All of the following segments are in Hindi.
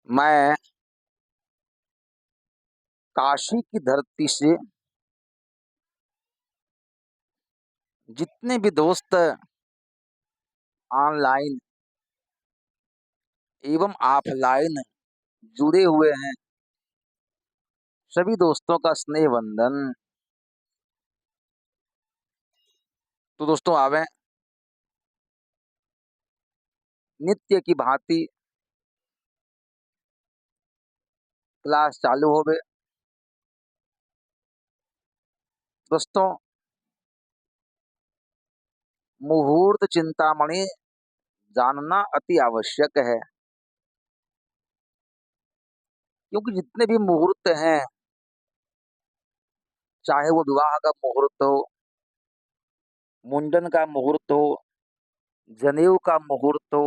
मैं काशी की धरती से जितने भी दोस्त ऑनलाइन एवं ऑफलाइन जुड़े हुए हैं, सभी दोस्तों का स्नेह वंदन। तो दोस्तों आवे नित्य की भांति क्लास चालू होवे। दोस्तों, मुहूर्त चिंतामणि जानना अति आवश्यक है, क्योंकि जितने भी मुहूर्त हैं, चाहे वो विवाह का मुहूर्त हो, मुंडन का मुहूर्त हो, जनेऊ का मुहूर्त हो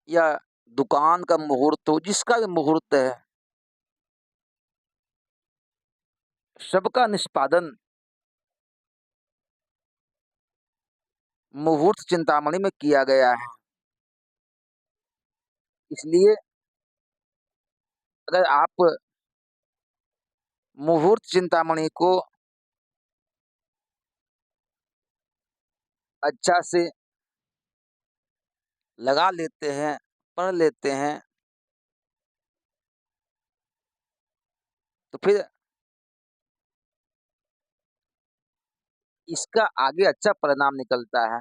या दुकान का मुहूर्त हो, जिसका भी मुहूर्त है, सबका निष्पादन मुहूर्त चिंतामणि में किया गया है। इसलिए अगर आप मुहूर्त चिंतामणि को अच्छा से लगा लेते हैं, पढ़ लेते हैं, तो फिर इसका आगे अच्छा परिणाम निकलता है।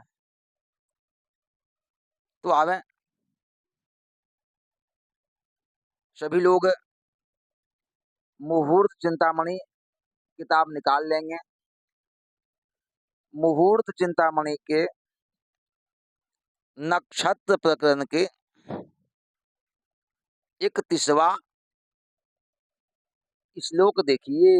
तो आवे सभी लोग मुहूर्त चिंतामणि किताब निकाल लेंगे। मुहूर्त चिंतामणि के नक्षत्र प्रकरण के 31वां श्लोक देखिए।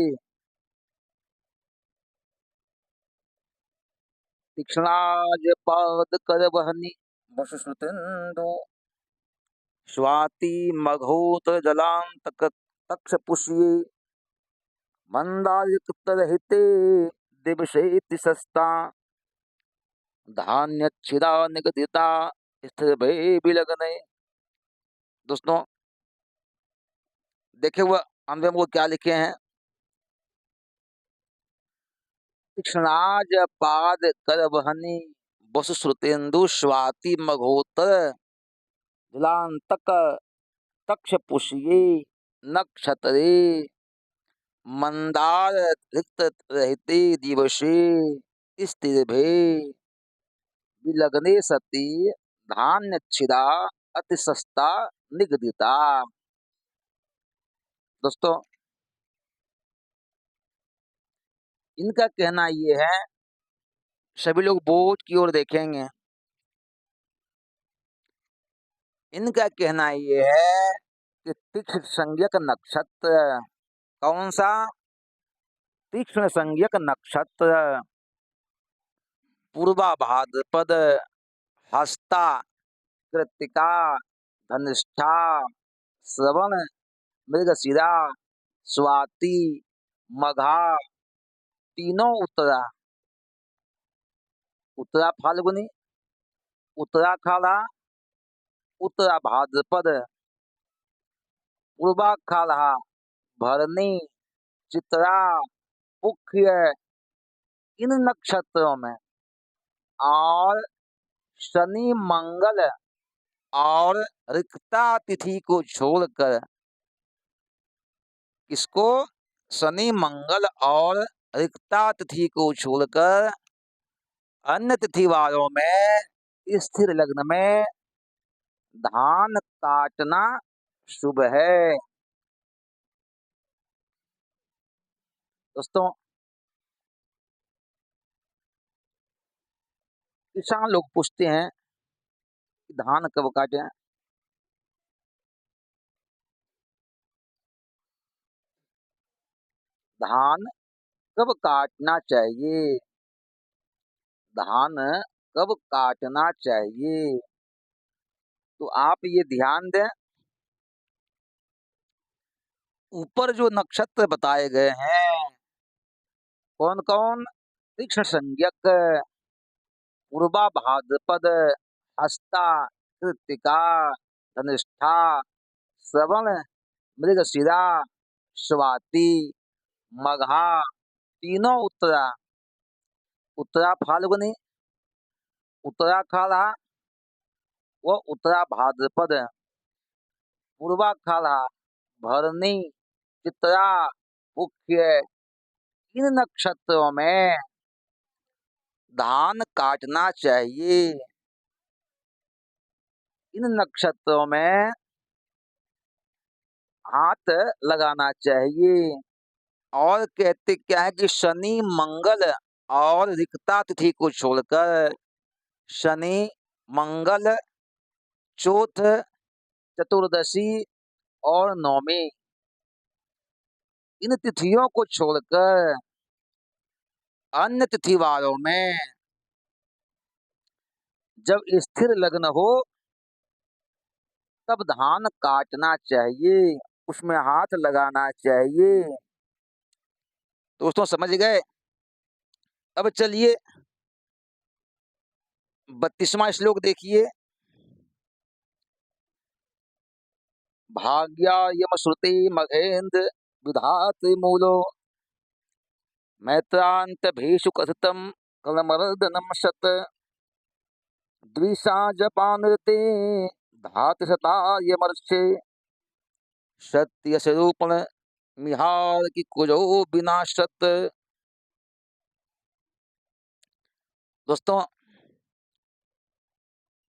तीक्ष्णाज पाद करवहनि वसुश्रुतेन्दु स्वाति मघोत जलांतक तक्ष पुष्ये मंदायुक्तरहिते दिवसेति सस्ता धान्यच्छिदा निगदिता स्थिर भय विलग्ने। दोस्तों, देखे हुआ हमने वो क्या लिखे हैं। तीक्ष्णाज पाद करवहनि वसुश्रुतेन्दु स्वाति मघोतर जलांतक तक्ष पुष्ये नक्षत्रे मंदार रिक्त रहते दिवसे स्थिरभे विलग्ने सती धान्यच्छिदा अति सस्ता निगदिता। दोस्तों, इनका कहना ये है, सभी लोग बोर्ड की ओर देखेंगे। इनका कहना ये है कि तीक्ष्ण संज्ञक नक्षत्र कौन सा? तीक्ष्ण संज्ञक नक्षत्र पूर्वा भाद्रपद, हस्ता, कृत्तिका, धनिष्ठा, श्रवण, मृगशिरा, स्वाति, मघा, तीनों उत्तरा। उत्तरा फाल्गुनी, उत्तराखाड़ा, उत्तरा भाद्रपद, पूर्वाखाड़ा, भरणी, चित्रा, पुख्य, इन नक्षत्रों में और शनि मंगल और रिक्ता तिथि को छोड़कर, किसको? शनि मंगल और रिक्ता तिथि को छोड़कर अन्य तिथि वालों में स्थिर लग्न में धान काटना शुभ है। दोस्तों, किसान लोग पूछते हैं कि धान कब काटें। धान कब काटना चाहिए? धान कब काटना चाहिए? तो आप ये ध्यान दें, ऊपर जो नक्षत्र बताए गए हैं, कौन कौन? तीक्ष्ण संज्ञक, पूर्वा भाद्रपद, हस्ता, कृत्तिका, धनिष्ठा, श्रवण, मृगशिरा, स्वाति, मघा, तीनों उत्तरा। उत्तरा फाल्गुनी, उत्तराखाढ़ा व उत्तरा भाद्रपद, पूर्वाखाढ़ा, भरणी, चित्रा, मुख्य। इन नक्षत्रों में धान काटना चाहिए। इन नक्षत्रों में हाथ लगाना चाहिए। और कहते क्या है कि शनि, मंगल और रिक्ता तिथि को छोड़कर शनि, मंगल, चौथ, चतुर्दशी और नवमी, इन तिथियों को छोड़कर अन्य तिथि वारों में जब स्थिर लग्न हो तब धान काटना चाहिए, उसमें हाथ लगाना चाहिए। दोस्तों समझ गए? अब चलिए 32वां श्लोक देखिए। भाग्यायम श्रुति मघेन्द्र विधातृ मूलो मैत्रांत भेषु कथितम कलमर्दनम शत द्विषा जपानृते धात शतायमर्षे सत्य स्वरूपण मिहार की कुजो विनाशत। दोस्तों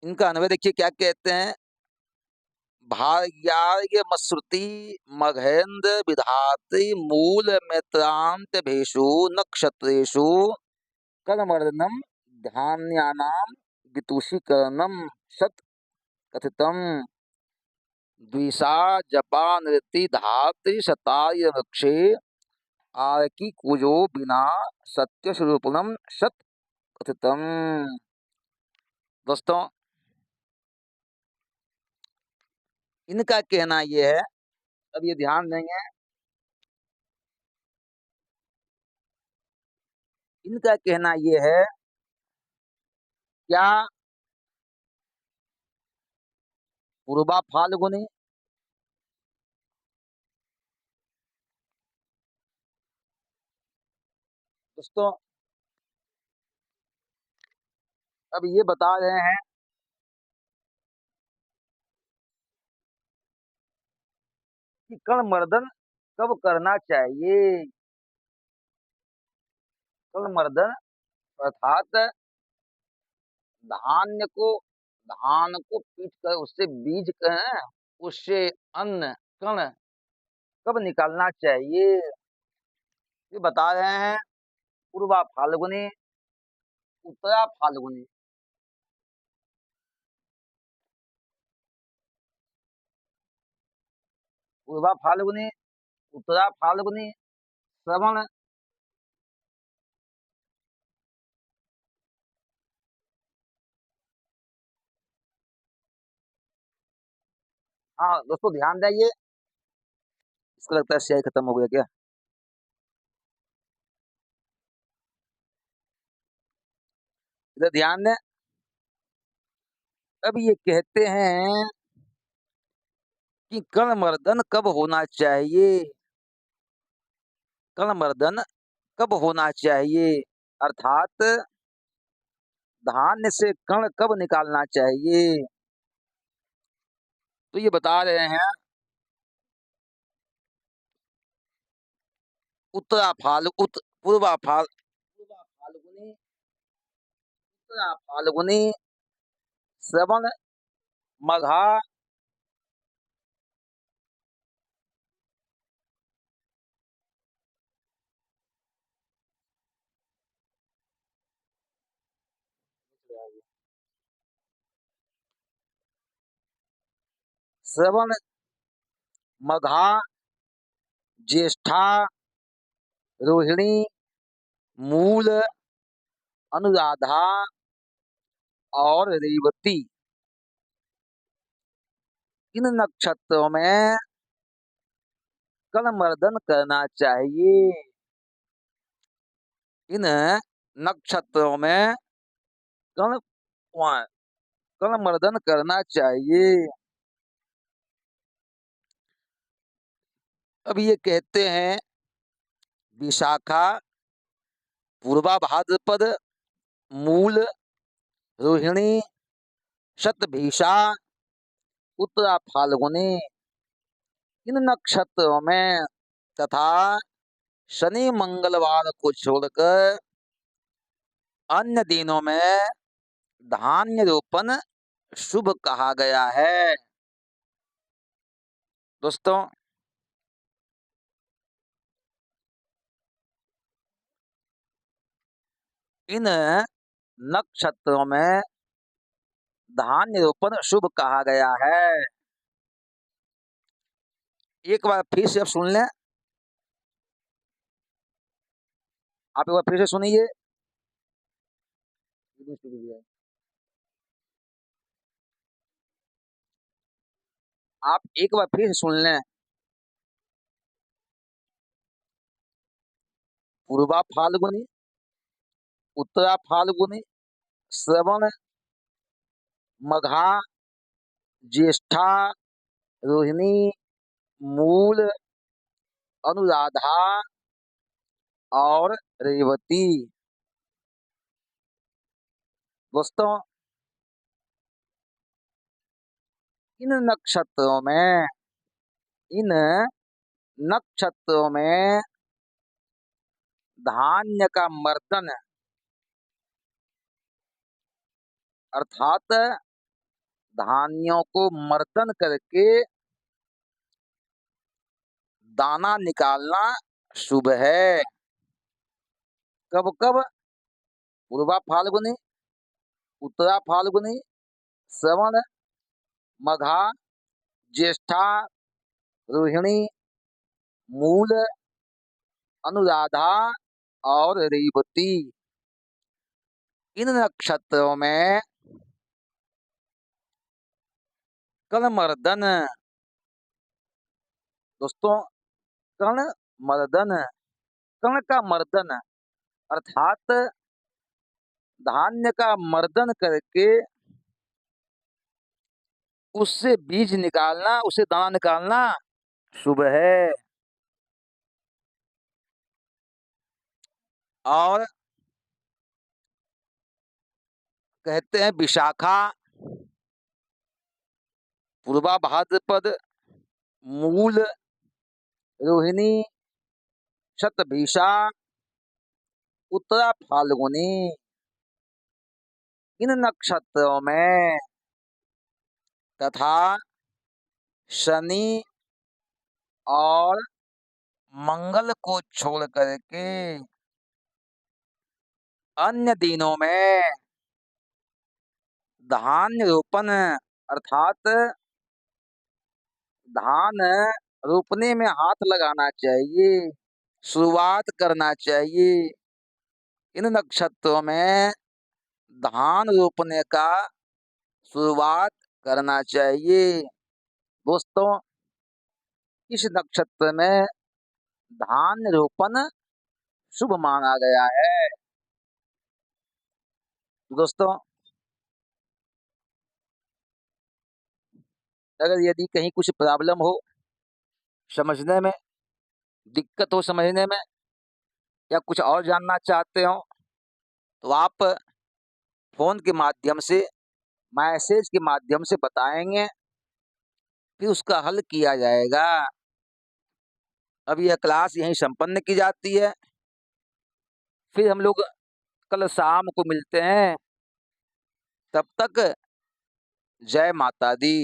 इनका अन्वय देखिए क्या कहते हैं। भाग्यार्घ्य मश्रुति मघेन्द्र विधात्री मूल मैत्रांत भेषु नक्षत्रेषु कलमर्दनम धान्यानाम वितुषीकरणम सत कथितम द्विषा जपा नृति धात्री शताय वृक्षे आर्की कुजो बिना सत्य स्वरूपणम सत कथितम। दोस्तों इनका कहना यह है, अब ये ध्यान देंगे, इनका कहना यह है क्या पूर्वा फाल्गुनी, दोस्तों अब ये बता रहे हैं कि कलमर्दन कब करना चाहिए। कलमर्दन अर्थात धान्य को धान को पीट कर उससे बीज कहें, उससे अन्न कण कब निकालना चाहिए ये बता रहे हैं। पूर्वा फाल्गुनी, उत्तरा फाल्गुनी, पूर्वा फाल्गुनी, उत्तरा फाल्गुनी, श्रवण। हाँ दोस्तों ध्यान दीजिए, इसको लगता है स्याही खत्म हो गया क्या। इधर ध्यान दें। अब ये कहते हैं कि कलमर्दन कब होना चाहिए। कलमर्दन कब होना चाहिए अर्थात धान्य से कण कब निकालना चाहिए। तो ये बता रहे हैं उत्तरा फाल उत पूर्वा फाल पूर्वा फाल्गुनी, उत्तरा फाल्गुनी, श्रवण, मघा, श्रवण, मघा, ज्येष्ठा, रोहिणी, मूल, अनुराधा और रेवती, इन नक्षत्रों में कलमर्दन करना चाहिए। इन नक्षत्रों में कल कलमर्दन करना चाहिए। अब ये कहते हैं विशाखा, पूर्वा भाद्रपद, मूल, रोहिणी, शतभिषा, उत्तरा फाल्गुनी, इन नक्षत्रों में तथा शनि मंगलवार को छोड़कर अन्य दिनों में धान्य रोपण शुभ कहा गया है। दोस्तों, इन नक्षत्रों में धान्य रोपण शुभ कहा गया है। एक बार फिर से अब सुन लें, आप एक बार फिर से सुनिए। आप एक बार फिर से सुन लें। पूर्वा फाल्गुनी, उत्तरा फाल्गुनी, श्रवण, मघा, ज्येष्ठा, रोहिणी, मूल, अनुराधा और रेवती। दोस्तों, इन नक्षत्रों में इन नक्षत्रों में धान्य का मर्दन अर्थात धान्यों को मर्दन करके दाना निकालना शुभ है। कब कब? पूर्वा फाल्गुनी, उत्तरा फाल्गुनी, श्रवण, मघा, ज्येष्ठा, रोहिणी, मूल, अनुराधा और रेवती। इन नक्षत्रों में कर्णमर्दन, दोस्तों, कर्णमर्दन, कर्ण का मर्दन अर्थात धान्य का मर्दन करके उससे बीज निकालना, उससे दाना निकालना शुभ है। और कहते हैं विशाखा, पूर्वा भाद्रपद, मूल, रोहिणी, शतभिषा, उत्तरा फाल्गुनी, इन नक्षत्रों में तथा शनि और मंगल को छोड़ करके अन्य दिनों में धान्य रोपण अर्थात धान रोपने में हाथ लगाना चाहिए, शुरुआत करना चाहिए। इन नक्षत्रों में धान रोपने का शुरुआत करना चाहिए। दोस्तों, इस नक्षत्र में धान रोपण शुभ माना गया है। दोस्तों, अगर यदि कहीं कुछ प्रॉब्लम हो समझने में, दिक्कत हो समझने में, या कुछ और जानना चाहते हो तो आप फोन के माध्यम से, मैसेज के माध्यम से बताएंगे, फिर उसका हल किया जाएगा। अब यह क्लास यहीं संपन्न की जाती है। फिर हम लोग कल शाम को मिलते हैं। तब तक जय माता दी।